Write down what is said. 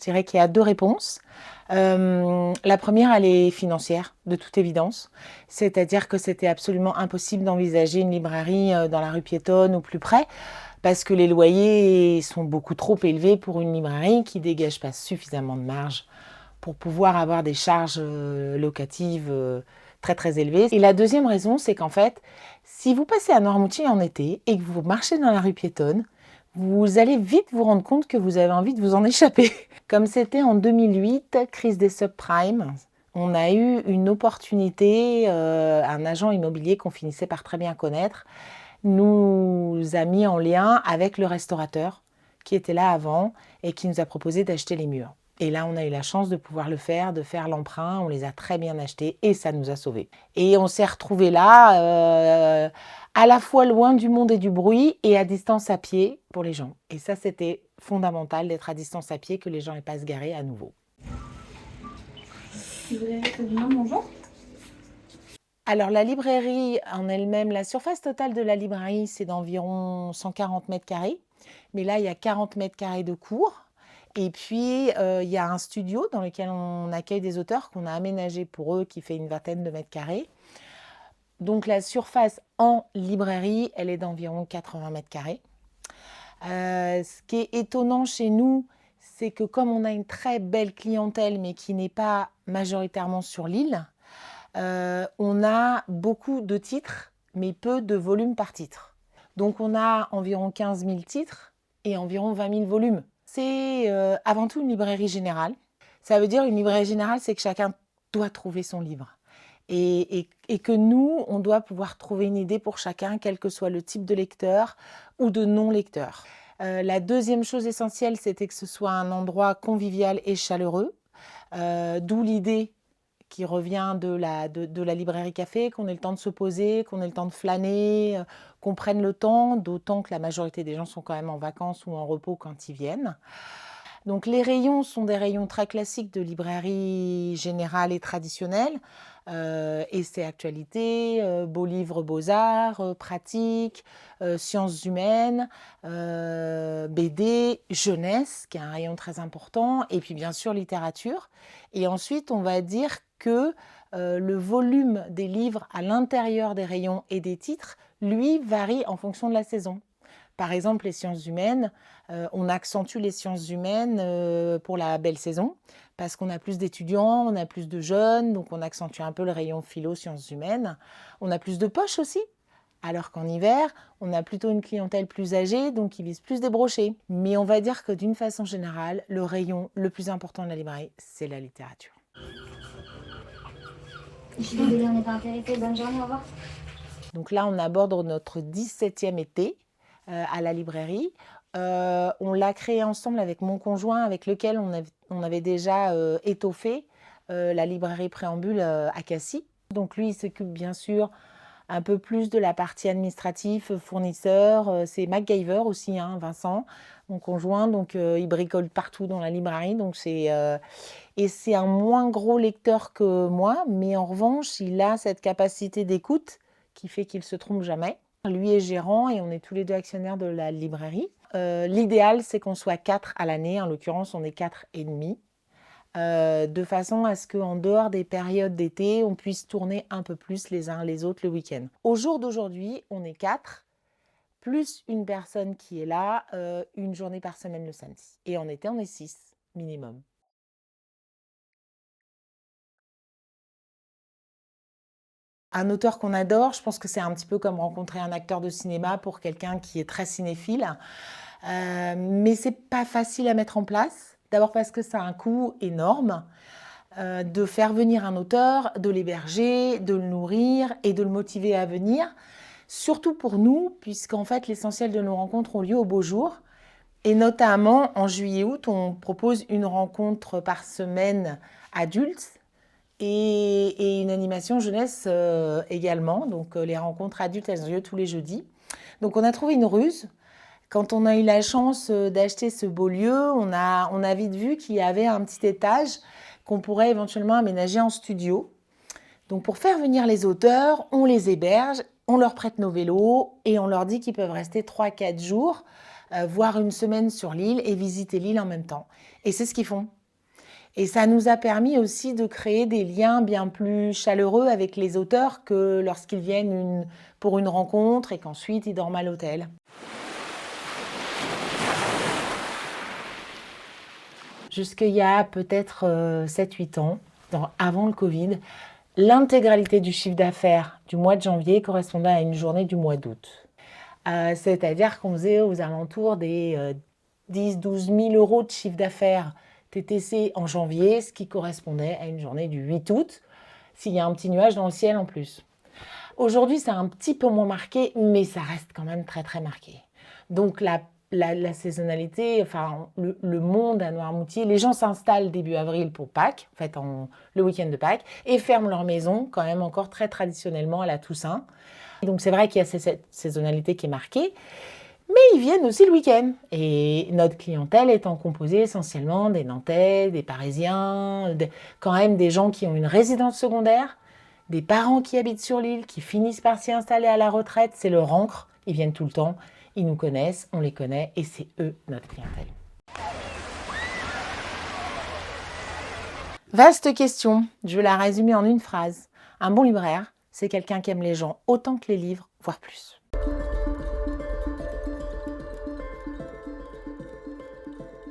dirais qu'il y a deux réponses. La première, elle est financière, de toute évidence. C'est-à-dire que c'était absolument impossible d'envisager une librairie dans la rue piétonne ou plus près, parce que les loyers sont beaucoup trop élevés pour une librairie qui ne dégage pas suffisamment de marge pour pouvoir avoir des charges locatives très très élevées. Et la deuxième raison, c'est qu'en fait, si vous passez à Noirmoutier en été et que vous marchez dans la rue piétonne, vous allez vite vous rendre compte que vous avez envie de vous en échapper. Comme c'était en 2008, crise des subprimes, on a eu une opportunité, un agent immobilier qu'on finissait par très bien connaître, nous a mis en lien avec le restaurateur qui était là avant et qui nous a proposé d'acheter les murs. Et là, on a eu la chance de pouvoir le faire, de faire l'emprunt. On les a très bien achetés et ça nous a sauvés. Et on s'est retrouvés là, à la fois loin du monde et du bruit et à distance à pied pour les gens. Et ça, c'était fondamental d'être à distance à pied, que les gens n'aient pas se garer à nouveau. Bonjour. Alors, la librairie en elle-même, la surface totale de la librairie, c'est d'environ 140 mètres carrés. Mais là, il y a 40 mètres carrés de cours. Et puis, il y a un studio dans lequel on accueille des auteurs qu'on a aménagé pour eux, qui fait une vingtaine de mètres carrés. Donc, la surface en librairie, elle est d'environ 80 mètres carrés. Ce qui est étonnant chez nous, c'est que comme on a une très belle clientèle, mais qui n'est pas majoritairement sur l'île, on a beaucoup de titres, mais peu de volumes par titre. Donc, on a environ 15 000 titres et environ 20 000 volumes. C'est avant tout une librairie générale. Ça veut dire une librairie générale, c'est que chacun doit trouver son livre. Et que nous, on doit pouvoir trouver une idée pour chacun, quel que soit le type de lecteur ou de non-lecteur. La deuxième chose essentielle, c'était que ce soit un endroit convivial et chaleureux, d'où l'idée qui revient de la librairie café, qu'on ait le temps de se poser, qu'on ait le temps de flâner, qu'on prenne le temps, d'autant que la majorité des gens sont quand même en vacances ou en repos quand ils viennent. Donc les rayons sont des rayons très classiques de librairie générale et traditionnelle, essais actualité, beaux livres beaux-arts, pratiques, sciences humaines, BD, jeunesse, qui est un rayon très important, et puis bien sûr littérature. Et ensuite, on va dire que le volume des livres à l'intérieur des rayons et des titres, lui, varie en fonction de la saison. Par exemple, les sciences humaines, on accentue les sciences humaines pour la belle saison, parce qu'on a plus d'étudiants, on a plus de jeunes, donc on accentue un peu le rayon philo, sciences humaines. On a plus de poches aussi, alors qu'en hiver, on a plutôt une clientèle plus âgée, donc ils lisent plus des brochets. Mais on va dire que d'une façon générale, le rayon le plus important de la librairie, c'est la littérature. Je suis désolée, on n'est pas intéressé. Bonne journée, au revoir. Donc là, on aborde notre 17e été à la librairie. On l'a créé ensemble avec mon conjoint, avec lequel on avait déjà étoffé la librairie Préambule à Cassis. Donc lui, il s'occupe bien sûr un peu plus de la partie administrative, fournisseur. C'est MacGyver aussi, hein, Vincent, mon conjoint. Donc il bricole partout dans la librairie. Donc et c'est un moins gros lecteur que moi, mais en revanche, il a cette capacité d'écoute qui fait qu'il ne se trompe jamais. Lui est gérant et on est tous les deux actionnaires de la librairie. L'idéal, c'est qu'on soit 4 à l'année. En l'occurrence, on est 4 et demi. De façon à ce qu'en dehors des périodes d'été, on puisse tourner un peu plus les uns les autres le week-end. Au jour d'aujourd'hui, on est 4, plus une personne qui est là, une journée par semaine le samedi. Et en été, on est 6 minimum. Un auteur qu'on adore, je pense que c'est un petit peu comme rencontrer un acteur de cinéma pour quelqu'un qui est très cinéphile. Mais c'est pas facile à mettre en place. D'abord parce que ça a un coût énorme de faire venir un auteur, de l'héberger, de le nourrir et de le motiver à venir. Surtout pour nous, puisqu'en fait l'essentiel de nos rencontres ont lieu au beau jour. Et notamment en juillet-août, on propose une rencontre par semaine adulte et une animation jeunesse également. Donc les rencontres adultes, elles ont lieu tous les jeudis. Donc on a trouvé une ruse. Quand on a eu la chance d'acheter ce beau lieu, on a vite vu qu'il y avait un petit étage qu'on pourrait éventuellement aménager en studio. Donc pour faire venir les auteurs, on les héberge, on leur prête nos vélos et on leur dit qu'ils peuvent rester 3-4 jours, voire une semaine sur l'île et visiter l'île en même temps. Et c'est ce qu'ils font. Et ça nous a permis aussi de créer des liens bien plus chaleureux avec les auteurs que lorsqu'ils viennent pour une rencontre et qu'ensuite ils dorment à l'hôtel. Jusqu'il y a peut-être 7-8 ans, avant le Covid, l'intégralité du chiffre d'affaires du mois de janvier correspondait à une journée du mois d'août. C'est-à-dire qu'on faisait aux alentours des 10-12 000 euros de chiffre d'affaires TTC en janvier, ce qui correspondait à une journée du 8 août, s'il y a un petit nuage dans le ciel en plus. Aujourd'hui, c'est un petit peu moins marqué, mais ça reste quand même très très marqué. Donc la saisonnalité, enfin le monde à Noirmoutier, les gens s'installent début avril pour Pâques, en fait le week-end de Pâques, et ferment leur maison quand même encore très traditionnellement à la Toussaint. Donc c'est vrai qu'il y a cette saisonnalité qui est marquée, mais ils viennent aussi le week-end. Et notre clientèle étant composée essentiellement des Nantais, des Parisiens, quand même des gens qui ont une résidence secondaire, des parents qui habitent sur l'île, qui finissent par s'y installer à la retraite, c'est leur ancre, ils viennent tout le temps, ils nous connaissent, on les connaît et c'est eux notre clientèle. Vaste question, je vais la résumer en une phrase. Un bon libraire, c'est quelqu'un qui aime les gens autant que les livres, voire plus.